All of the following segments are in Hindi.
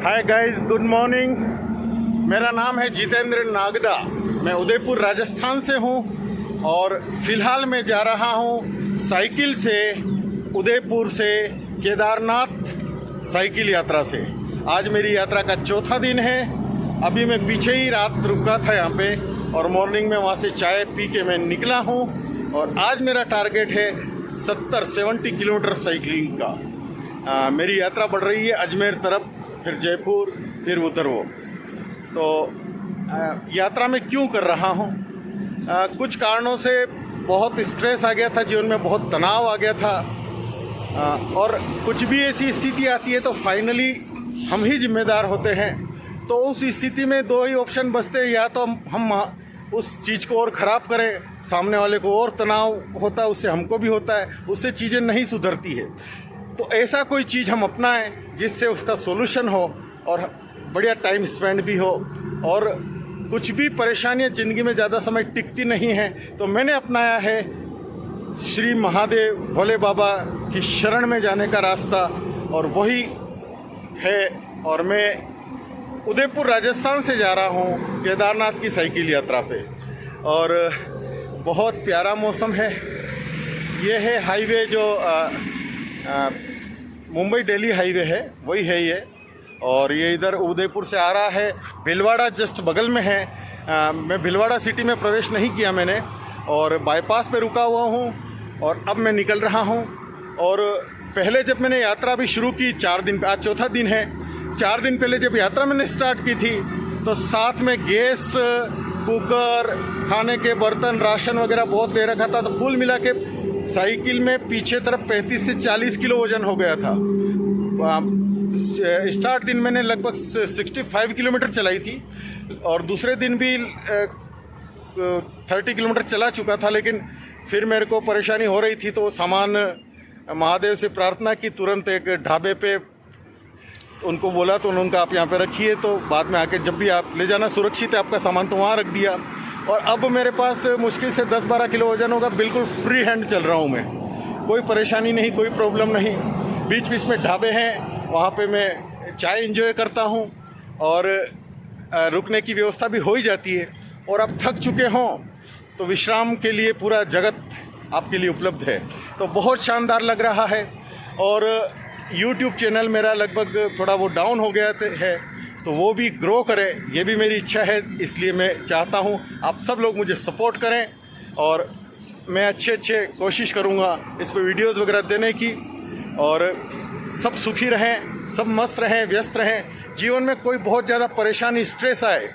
Hi guys, good morning. मेरा नाम है जितेंद्र नागदा। मैं उदयपुर राजस्थान से हूँ और फिलहाल मैं जा रहा हूँ साइकिल से उदयपुर से केदारनाथ साइकिल यात्रा से। आज मेरी यात्रा का चौथा दिन है। अभी मैं पीछे ही रात रुका था यहाँ पे और मॉर्निंग में वहाँ से चाय पी के मैं निकला हूँ और आज मेरा टारगेट है 70-70 किलोमीटर साइकिलिंग का। मेरी यात्रा बढ़ रही है अजमेर तरफ, फिर जयपुर, फिर उधर वो। तो यात्रा में क्यों कर रहा हूँ? कुछ कारणों से बहुत स्ट्रेस आ गया था जीवन में, बहुत तनाव आ गया था और कुछ भी ऐसी स्थिति आती है तो फाइनली हम ही जिम्मेदार होते हैं। तो उस स्थिति में दो ही ऑप्शन बचते हैं, या तो हम उस चीज़ को और ख़राब करें, सामने वाले को और तनाव होता है, उससे हमको भी होता है, उससे चीज़ें नहीं सुधरती है। तो ऐसा कोई चीज़ हम अपनाएं जिससे उसका सोल्यूशन हो और बढ़िया टाइम स्पेंड भी हो। और कुछ भी परेशानियां ज़िंदगी में ज़्यादा समय टिकती नहीं हैं, तो मैंने अपनाया है श्री महादेव भोले बाबा की शरण में जाने का रास्ता, और वही है। और मैं उदयपुर राजस्थान से जा रहा हूँ केदारनाथ की साइकिल यात्रा पे, और बहुत प्यारा मौसम है। ये है हाईवे जो मुंबई दिल्ली हाईवे है, वही है ये। और ये इधर उदयपुर से आ रहा है, भीलवाड़ा जस्ट बगल में है। मैं भीलवाड़ा सिटी में प्रवेश नहीं किया मैंने, और बाईपास पे रुका हुआ हूँ और अब मैं निकल रहा हूँ। और पहले जब मैंने यात्रा अभी शुरू की 4 दिन, आज चौथा दिन है, 4 दिन पहले जब यात्रा मैंने स्टार्ट की थी तो साथ में गैस, कुकर, खाने के बर्तन, राशन वगैरह बहुत ले रखा था। तो कुल मिला के साइकिल में पीछे तरफ 35 से 40 किलो वजन हो गया था। स्टार्ट दिन मैंने लगभग 65 किलोमीटर चलाई थी और दूसरे दिन भी 30 किलोमीटर चला चुका था, लेकिन फिर मेरे को परेशानी हो रही थी। तो वो सामान महादेव से प्रार्थना की, तुरंत एक ढाबे पे उनको बोला तो उन्होंने कहा आप यहाँ पे रखिए, तो बाद में आके जब भी आप ले जाना सुरक्षित है आपका सामान, तो वहाँ रख दिया। और अब मेरे पास मुश्किल से 10-12 किलो वजन होगा। बिल्कुल फ्री हैंड चल रहा हूँ मैं, कोई परेशानी नहीं, कोई प्रॉब्लम नहीं। बीच बीच में ढाबे हैं, वहाँ पे मैं चाय एंजॉय करता हूँ और रुकने की व्यवस्था भी हो ही जाती है। और आप थक चुके हों तो विश्राम के लिए पूरा जगत आपके लिए उपलब्ध है। तो बहुत शानदार लग रहा है। और YouTube चैनल मेरा लगभग थोड़ा वो डाउन हो गया है, तो वो भी ग्रो करे, ये भी मेरी इच्छा है। इसलिए मैं चाहता हूँ आप सब लोग मुझे सपोर्ट करें और मैं अच्छे कोशिश करूँगा इस पर वीडियोज़ वगैरह देने की। और सब सुखी रहें, सब मस्त रहें, व्यस्त रहें। जीवन में कोई बहुत ज़्यादा परेशानी, स्ट्रेस आए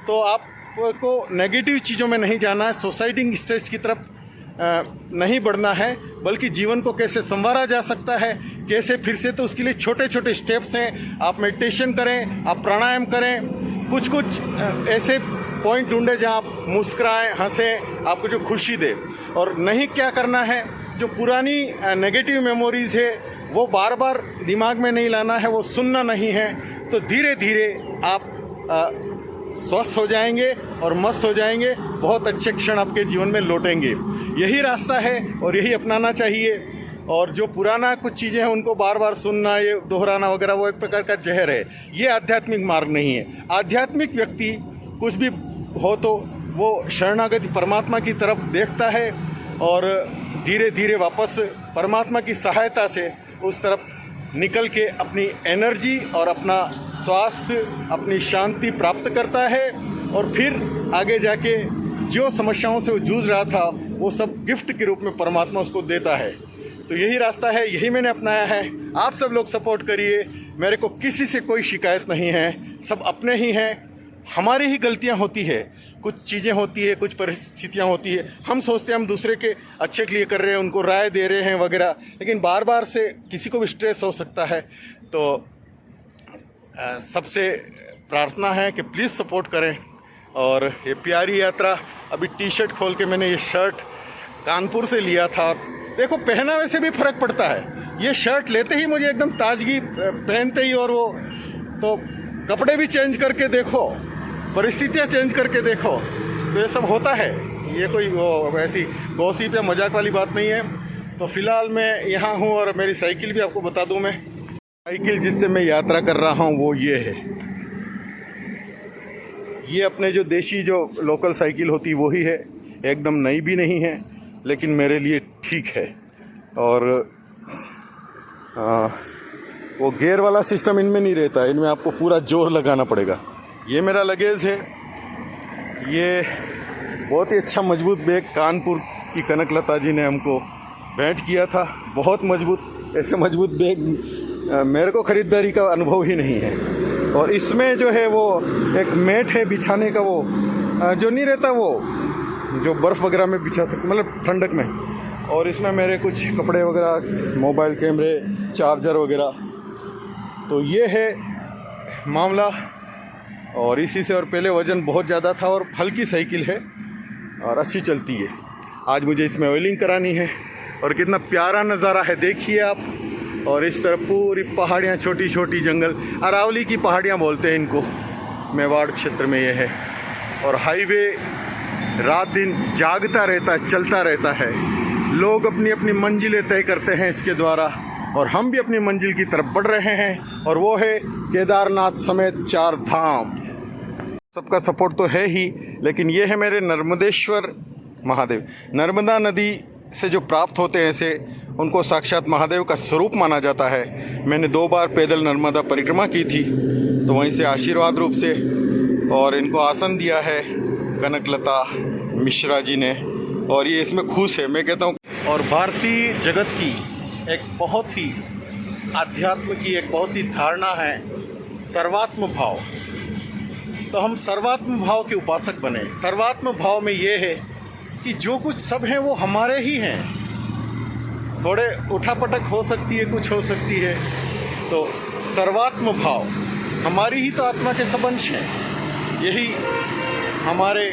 तो आपको नेगेटिव चीज़ों में नहीं जाना है, सोसाइटिंग स्टेज की तरफ नहीं बढ़ना है, बल्कि जीवन को कैसे संवारा जा सकता है, कैसे फिर से। तो उसके लिए छोटे छोटे स्टेप्स हैं। आप मेडिटेशन करें, आप प्राणायाम करें, कुछ ऐसे पॉइंट ढूंढें जहां आप मुस्कुराएं, हंसें, आपको जो खुशी दे। और नहीं क्या करना है, जो पुरानी नेगेटिव मेमोरीज़ है वो बार बार दिमाग में नहीं लाना है, वो सुनना नहीं है। तो धीरे धीरे आप स्वस्थ हो जाएंगे और मस्त हो जाएंगे। बहुत अच्छे क्षण आपके जीवन में लौटेंगे। यही रास्ता है और यही अपनाना चाहिए। और जो पुराना कुछ चीज़ें हैं उनको बार बार सुनना, ये दोहराना वगैरह, वो एक प्रकार का जहर है। ये आध्यात्मिक मार्ग नहीं है। आध्यात्मिक व्यक्ति कुछ भी हो तो वो शरणागति परमात्मा की तरफ देखता है और धीरे धीरे वापस परमात्मा की सहायता से उस तरफ निकल के अपनी एनर्जी और अपना स्वास्थ्य, अपनी शांति प्राप्त करता है। और फिर आगे जाके जो समस्याओं से वो जूझ रहा था वो सब गिफ्ट के रूप में परमात्मा उसको देता है। तो यही रास्ता है, यही मैंने अपनाया है। आप सब लोग सपोर्ट करिए। मेरे को किसी से कोई शिकायत नहीं है, सब अपने ही हैं। हमारी ही गलतियां होती है, कुछ चीज़ें होती है, कुछ परिस्थितियां होती है। हम सोचते हैं हम दूसरे के अच्छे के लिए कर रहे हैं, उनको राय दे रहे हैं वगैरह, लेकिन बार बार से किसी को भी स्ट्रेस हो सकता है। तो सबसे प्रार्थना है कि प्लीज़ सपोर्ट करें। और ये प्यारी यात्रा, अभी टी-शर्ट खोल के मैंने ये शर्ट कानपुर से लिया था। देखो पहनावे से भी फ़र्क पड़ता है। ये शर्ट लेते ही मुझे एकदम ताजगी, पहनते ही, और वो तो कपड़े भी चेंज करके देखो, परिस्थितियाँ चेंज करके देखो, तो ये सब होता है। ये कोई वो ऐसी गॉसिप या मजाक वाली बात नहीं है। तो फ़िलहाल मैं यहाँ हूँ और मेरी साइकिल भी आपको बता दूँ मैं। साइकिल जिससे मैं यात्रा कर रहा हूँ वो ये है। ये अपने जो देशी जो लोकल साइकिल होती वो ही है, एकदम नई भी नहीं है लेकिन मेरे लिए ठीक है। और वो गियर वाला सिस्टम इनमें नहीं रहता, इनमें आपको पूरा जोर लगाना पड़ेगा। ये मेरा लगेज है, ये बहुत ही अच्छा मजबूत बैग कानपुर की कनकलता जी ने हमको भेंट किया था। बहुत मजबूत, ऐसे मजबूत बैग मेरे को ख़रीदारी का अनुभव ही नहीं है। और इसमें जो है वो एक मैट है बिछाने का, वो जो नहीं रहता वो जो बर्फ़ वगैरह में बिछा सकते, मतलब ठंडक में। और इसमें मेरे कुछ कपड़े वगैरह, मोबाइल कैमरे, चार्जर वगैरह। तो ये है मामला। और इसी से और पहले वज़न बहुत ज़्यादा था और हल्की साइकिल है और अच्छी चलती है। आज मुझे इसमें ऑयलिंग करानी है और कितना प्यारा नज़ारा है देखिए आप। और इस तरफ पूरी पहाड़ियाँ, छोटी छोटी जंगल, अरावली की पहाड़ियाँ बोलते हैं इनको, मेवाड़ क्षेत्र में ये है। और हाईवे रात दिन जागता रहता है, चलता रहता है। लोग अपनी अपनी मंजिलें तय करते हैं इसके द्वारा और हम भी अपनी मंजिल की तरफ बढ़ रहे हैं। और वो है केदारनाथ समेत 4 धाम। सबका सपोर्ट तो है ही, लेकिन ये है मेरे नर्मदेश्वर महादेव। नर्मदा नदी से जो प्राप्त होते हैं ऐसे, उनको साक्षात महादेव का स्वरूप माना जाता है। मैंने 2 बार पैदल नर्मदा परिक्रमा की थी, तो वहीं से आशीर्वाद रूप से और इनको आसन दिया है कनकलता मिश्रा जी ने, और ये इसमें खुश है, मैं कहता हूँ। और भारतीय जगत की एक बहुत ही आध्यात्म की एक बहुत ही धारणा है सर्वात्म भाव। तो हम सर्वात्म भाव के उपासक बने। सर्वात्म भाव में ये है कि जो कुछ सब हैं वो हमारे ही हैं। थोड़े उठापटक हो सकती है, कुछ हो सकती है, तो सर्वात्म भाव हमारी ही तो आत्मा के सब अंश हैं। यही हमारे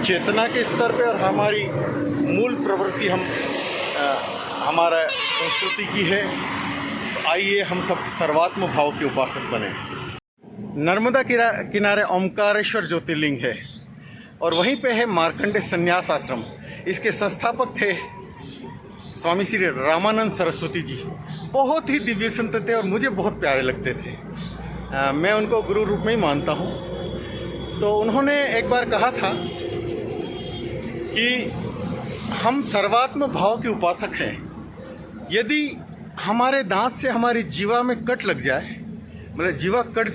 चेतना के स्तर पे और हमारी मूल प्रवृत्ति हमारा संस्कृति की है। तो आइए हम सब सर्वात्म भाव के उपासक बने। नर्मदा किनारे ओमकारेश्वर ज्योतिर्लिंग है और वहीं पे है मार्कंडे संन्यास आश्रम। इसके संस्थापक थे स्वामी श्री रामानंद सरस्वती जी। बहुत ही दिव्य संत थे और मुझे बहुत प्यारे लगते थे। मैं उनको गुरु रूप में ही मानता हूँ। तो उन्होंने एक बार कहा था कि हम सर्वात्म भाव के उपासक हैं। यदि हमारे दांत से हमारी जीवा में कट लग जाए, मतलब जीवा कट,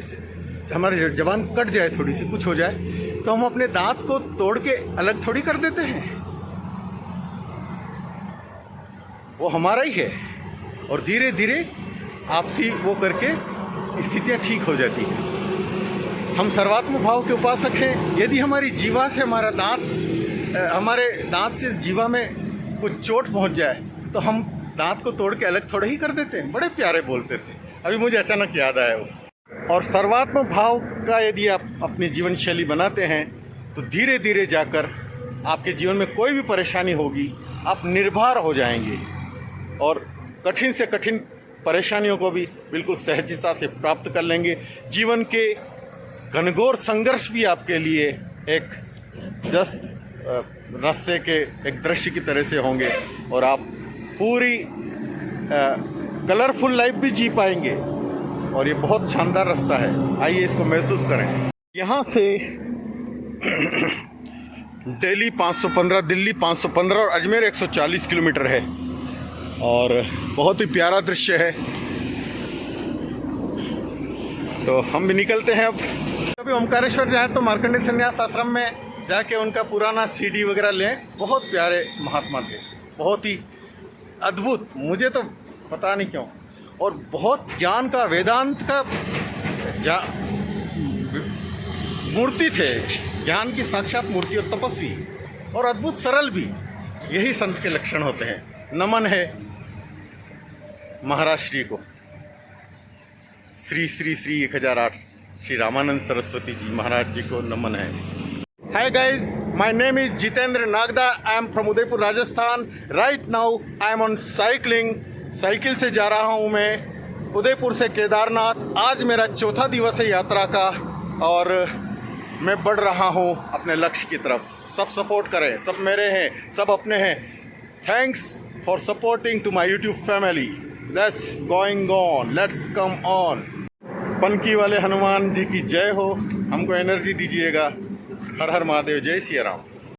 हमारी जबान कट जाए, थोड़ी सी कुछ हो जाए, तो हम अपने दांत को तोड़ के अलग थोड़ी कर देते हैं। वो हमारा ही है और धीरे धीरे आपसी वो करके स्थितियां ठीक हो जाती हैं। हम सर्वात्म भाव के उपासक हैं। यदि हमारी जीवा से हमारे दांत से जीवा में कुछ चोट पहुंच जाए तो हम दांत को तोड़ के अलग थोड़े ही कर देते हैं। बड़े प्यारे बोलते थे, अभी मुझे अचानक याद आया वो। और सर्वात्म भाव का यदि आप अपनी जीवन शैली बनाते हैं तो धीरे धीरे जाकर आपके जीवन में कोई भी परेशानी होगी, आप निर्भर हो जाएंगे और कठिन से कठिन परेशानियों को भी बिल्कुल सहजता से प्राप्त कर लेंगे। जीवन के घनघोर संघर्ष भी आपके लिए एक जस्ट रास्ते के एक दृश्य की तरह से होंगे और आप पूरी कलरफुल लाइफ भी जी पाएंगे। और ये बहुत शानदार रास्ता है, आइए इसको महसूस करें। यहाँ से दिल्ली 515 और अजमेर 140 किलोमीटर है और बहुत ही प्यारा दृश्य है। तो हम भी निकलते हैं। अब कभी ओमकारेश्वर जाए तो मार्कंडे संन्यास आश्रम में जाके उनका पुराना सीडी वगैरह लें। बहुत प्यारे महात्मा थे, बहुत ही अद्भुत, मुझे तो पता नहीं क्यों। और बहुत ज्ञान का, वेदांत का मूर्ति थे, ज्ञान की साक्षात मूर्ति और तपस्वी और अद्भुत सरल भी। यही संत के लक्षण होते हैं। नमन है महाराज श्री को, श्री श्री श्री 1008 श्री रामानंद सरस्वती जी महाराज जी को नमन है। Hi guys, my name is Jitendra Nagda. I am from Udaipur, Rajasthan. Right now I am on cycling. Cycle से जा रहा हूँ मैं उदयपुर से केदारनाथ। आज मेरा 4था दिवस है यात्रा का और मैं बढ़ रहा हूँ अपने लक्ष्य की तरफ। सब सपोर्ट करें, सब मेरे हैं, सब अपने हैं। Thanks for supporting to my YouTube family. Let's going on, let's come on. Panki वाले हनुमान जी की जय हो, हमको एनर्जी दीजिएगा। हर हर महादेव, जय सिया राम।